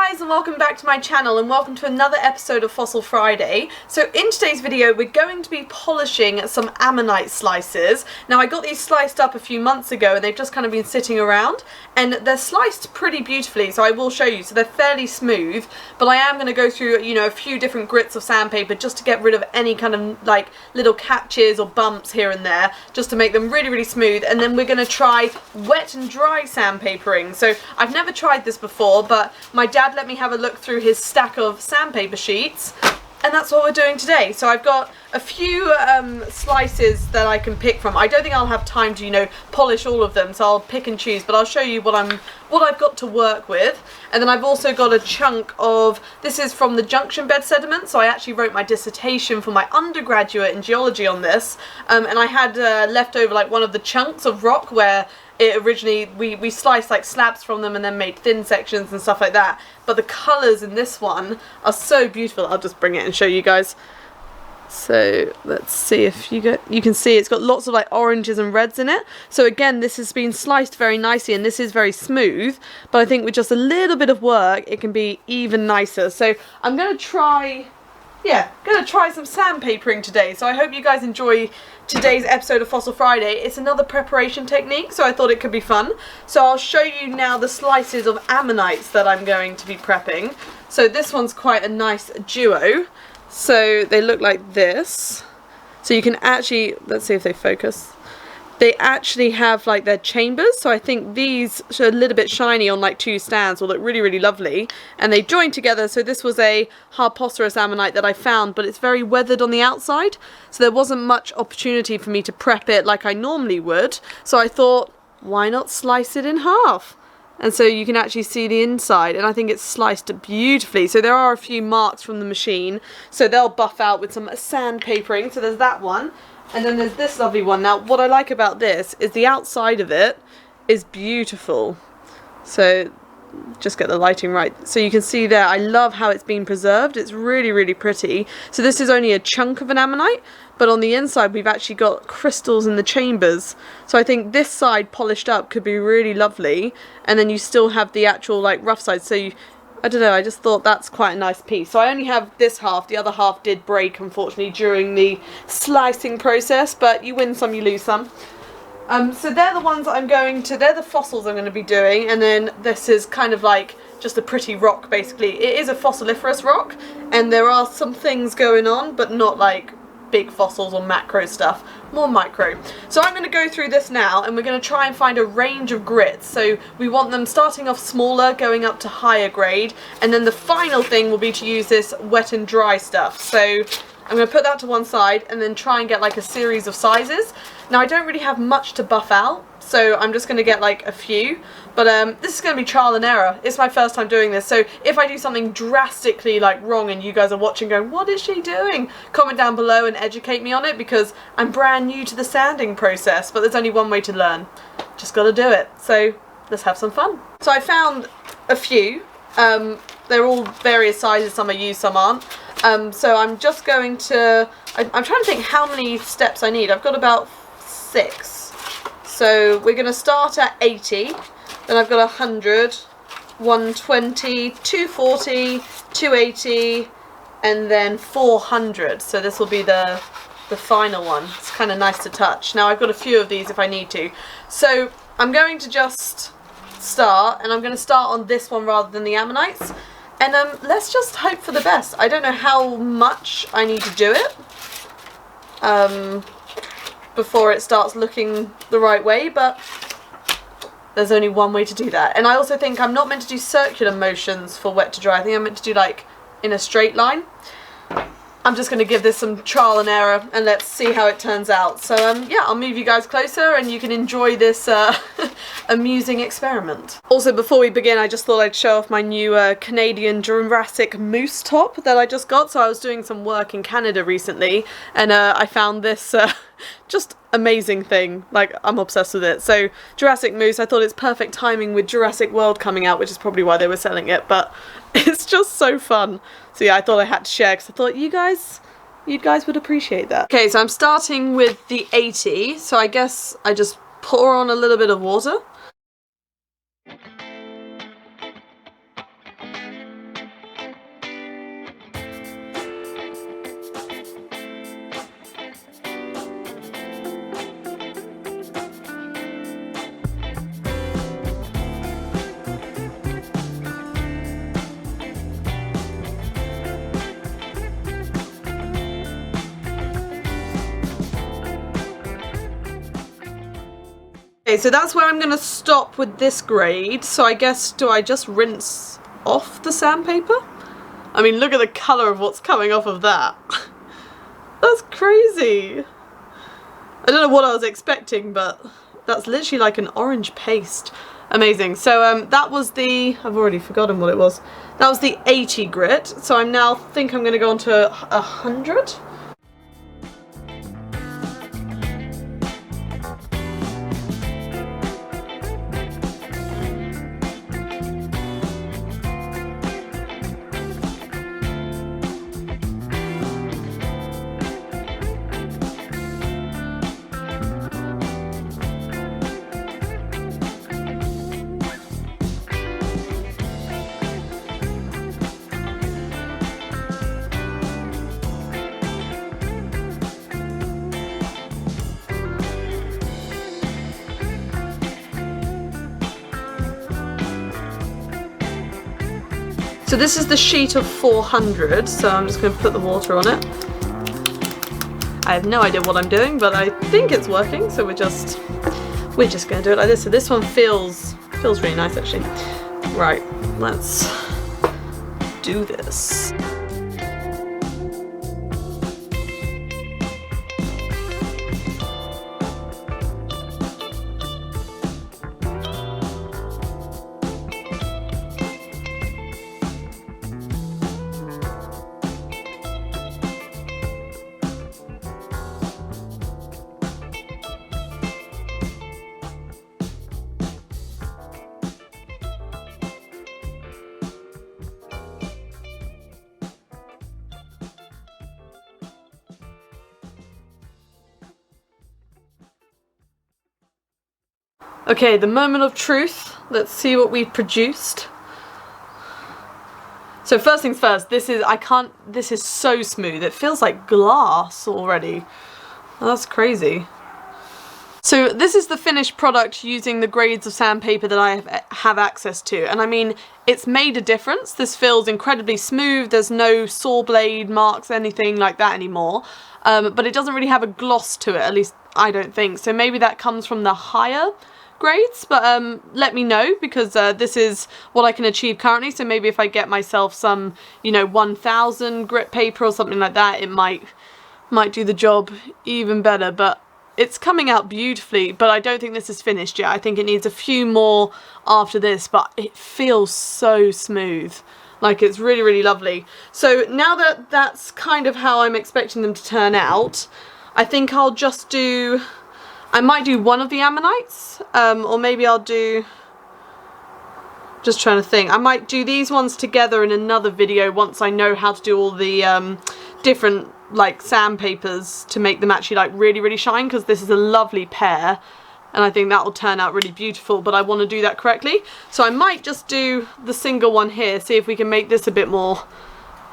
guys, and welcome back to my channel, and welcome to another episode of Fossil Friday. So in today's video we're going to be polishing some ammonite slices. Now I got these sliced up a few months ago and they've just kind of been sitting around, and they're sliced pretty beautifully, so I will show you. So they're fairly smooth, but I am going to go through, you know, a few different grits of sandpaper just to get rid of any kind of like little catches or bumps here and there, just to make them really smooth. And then we're going to try wet and dry sandpapering. So I've never tried this before, but my dad let me have a look through his stack of sandpaper sheets, and that's what we're doing today. So I've got a few slices that I can pick from. I don't think I'll have time to, you know, polish all of them, so I'll pick and choose, but I'll show you what I've got to work with. And then I've also got a chunk of, this is from the junction bed sediment, so I actually wrote my dissertation for my undergraduate in geology on this, and I had left over like one of the chunks of rock where it originally, we sliced like slabs from them and then made thin sections and stuff like that. But the colours in this one are so beautiful. I'll just bring it and show you guys. So let's see if you can see it's got lots of like oranges and reds in it. So again, this has been sliced very nicely and this is very smooth, but I think with just a little bit of work it can be even nicer. So I'm going to try some sandpapering today. So I hope you guys enjoy today's episode of Fossil Friday. It's another preparation technique, so I thought it could be fun. So I'll show you now the slices of ammonites that I'm going to be prepping. So this one's quite a nice duo. So they look like this. So you can actually, let's see if they focus. They actually have like their chambers, so I think these are a little bit shiny on like two stands will look really lovely, and they join together. So this was a harposterous ammonite that I found, but it's very weathered on the outside, so there wasn't much opportunity for me to prep it like I normally would, so I thought, why not slice it in half? And so you can actually see the inside, and I think it's sliced beautifully. So there are a few marks from the machine, so they'll buff out with some sandpapering. So there's that one. And then there's this lovely one. Now, what I like about this is the outside of it is beautiful. So, just get the lighting right. So you can see there, I love how it's been preserved. It's really pretty. So this is only a chunk of an ammonite, but on the inside we've actually got crystals in the chambers. So I think this side polished up could be really lovely. And then you still have the actual like rough side. So I don't know, I just thought that's quite a nice piece. So I only have this half, the other half did break unfortunately during the slicing process, but you win some, you lose some. So they're the ones that they're the fossils I'm going to be doing, and then this is kind of like just a pretty rock basically. It is a fossiliferous rock, and there are some things going on, but not like big fossils or macro stuff, more micro. So I'm going to go through this now, and we're going to try and find a range of grits. So we want them starting off smaller, going up to higher grade, and then the final thing will be to use this wet and dry stuff. So I'm going to put that to one side and then try and get like a series of sizes. Now I don't really have much to buff out, so I'm just going to get like a few, but this is going to be trial and error. It's my first time doing this, so if I do something drastically like wrong and you guys are watching going, what is she doing? Comment down below and educate me on it, because I'm brand new to the sanding process, but there's only one way to learn. Just got to do it. So let's have some fun. So I found a few. They're all various sizes, some are used, some aren't. So I'm just going to, I'm trying to think how many steps I need. I've got about 6. So we're going to start at 80, then I've got 100, 120, 240, 280, and then 400. So this will be the final one. It's kind of nice to touch. Now I've got a few of these if I need to. So I'm going to just start, and I'm going to start on this one rather than the ammonites. And let's just hope for the best. I don't know how much I need to do it before it starts looking the right way, but there's only one way to do that. And I also think I'm not meant to do circular motions for wet to dry. I think I'm meant to do like in a straight line. I'm just going to give this some trial and error, and let's see how it turns out. So yeah, I'll move you guys closer and you can enjoy this amusing experiment. Also, before we begin, I just thought I'd show off my new Canadian Jurassic moose top that I just got. So I was doing some work in Canada recently, and I found this just amazing thing. Like, I'm obsessed with it. So Jurassic moose, I thought it's perfect timing with Jurassic World coming out, which is probably why they were selling it, but it's just so fun. So yeah, I thought I had to share because I thought you guys would appreciate that. Okay, so I'm starting with the 80. So I guess I just pour on a little bit of water. Okay, so that's where I'm going to stop with this grade. So I guess, do I just rinse off the sandpaper? I mean, look at the colour of what's coming off of that. That's crazy. I don't know what I was expecting, but that's literally like an orange paste. Amazing. So that was the, I've already forgotten what it was. That was the 80 grit. So I'm now think I'm going to go on to 100. So this is the sheet of 400, so I'm just going to put the water on it. I have no idea what I'm doing, but I think it's working, so we're just going to do it like this. So this one feels really nice actually. Right, let's do this. Okay, the moment of truth. Let's see what we've produced. So first things first, this is so smooth. It feels like glass already. Oh, that's crazy. So this is the finished product using the grades of sandpaper that I have access to. And I mean, it's made a difference. This feels incredibly smooth. There's no saw blade marks, anything like that anymore. But it doesn't really have a gloss to it, at least I don't think. So maybe that comes from the higher grades, but let me know, because this is what I can achieve currently. So maybe if I get myself some, you know, 1000 grit paper or something like that, it might do the job even better. But it's coming out beautifully, but I don't think this is finished yet. I think it needs a few more after this, but it feels so smooth. Like, it's really, really lovely. So now that that's kind of how I'm expecting them to turn out, I think I'll just do, I might do one of the ammonites, or maybe I'll do, just trying to think, I might do these ones together in another video once I know how to do all the different like sandpapers to make them actually like really, really shine, because this is a lovely pair and I think that will turn out really beautiful, but I want to do that correctly. So I might just do the single one here, see if we can make this a bit more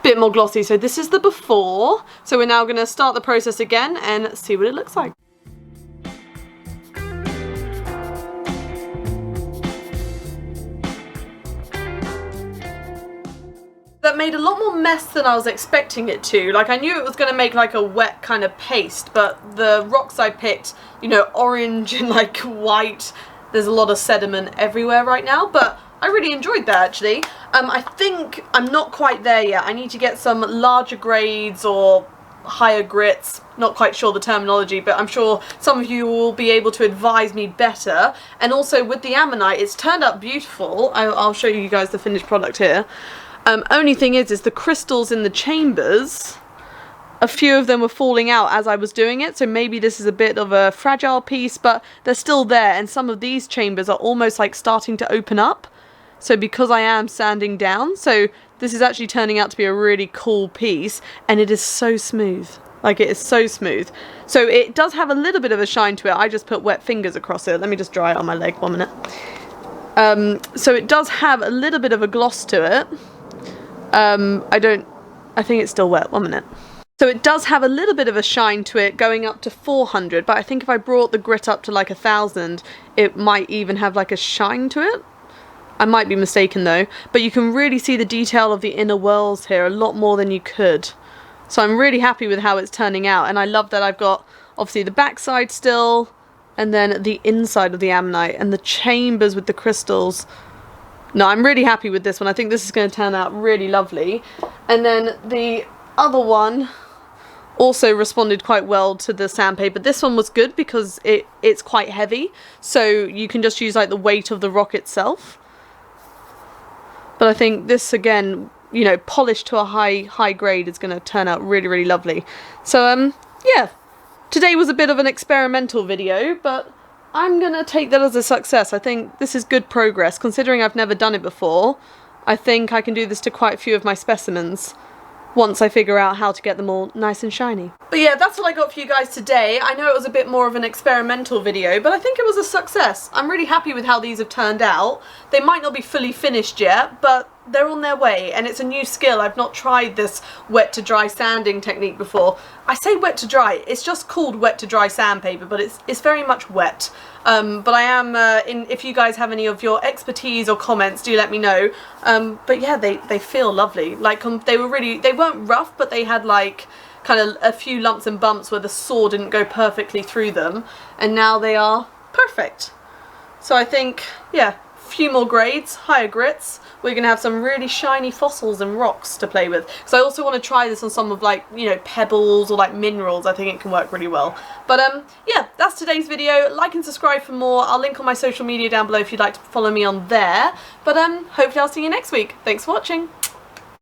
glossy. So this is the before, so we're now going to start the process again and see what it looks like. That made a lot more mess than I was expecting it to. Like, I knew it was going to make like a wet kind of paste, but the rocks I picked, you know, orange and like white, there's a lot of sediment everywhere right now, but I really enjoyed that actually. I think I'm not quite there yet. I need to get some larger grades or higher grits, not quite sure the terminology, but I'm sure some of you will be able to advise me better. And also with the ammonite, it's turned out beautiful. I'll show you guys the finished product here. Only thing is the crystals in the chambers, a few of them were falling out as I was doing it, so maybe this is a bit of a fragile piece, but they're still there, and some of these chambers are almost like starting to open up. So because I am sanding down, so this is actually turning out to be a really cool piece, and it is so smooth. Like, it is so smooth. So it does have a little bit of a shine to it. I just put wet fingers across it. Let me just dry it on my leg 1 minute. So it does have a little bit of a gloss to it. I think it's still wet, 1 minute. So it does have a little bit of a shine to it going up to 400, but I think if I brought the grit up to like 1000, it might even have like a shine to it. I might be mistaken though, but you can really see the detail of the inner whorls here a lot more than you could. So I'm really happy with how it's turning out, and I love that I've got obviously the backside still, and then the inside of the ammonite, and the chambers with the crystals. No, I'm really happy with this one. I think this is going to turn out really lovely. And then the other one also responded quite well to the sandpaper. This one was good because it's quite heavy, so you can just use like the weight of the rock itself. But I think this, again, you know, polished to a high grade, is going to turn out really, really lovely. So yeah, today was a bit of an experimental video, but I'm going to take that as a success. I think this is good progress. Considering I've never done it before, I think I can do this to quite a few of my specimens once I figure out how to get them all nice and shiny. But yeah, that's what I got for you guys today. I know it was a bit more of an experimental video, but I think it was a success. I'm really happy with how these have turned out. They might not be fully finished yet, but they're on their way, and it's a new skill. I've not tried this wet to dry sanding technique before. I say wet to dry, it's just called wet to dry sandpaper, but it's very much wet. But I am, if you guys have any of your expertise or comments, do let me know. But yeah, they feel lovely. Like, they weren't rough, but they had like kind of a few lumps and bumps where the saw didn't go perfectly through them, and now they are perfect. So I think, yeah, a few more grades, higher grits, we're going to have some really shiny fossils and rocks to play with. Because I also want to try this on some of, like, you know, pebbles or like minerals. I think it can work really well. But yeah, that's today's video. Like and subscribe for more. I'll link on my social media down below if you'd like to follow me on there. But hopefully I'll see you next week. Thanks for watching.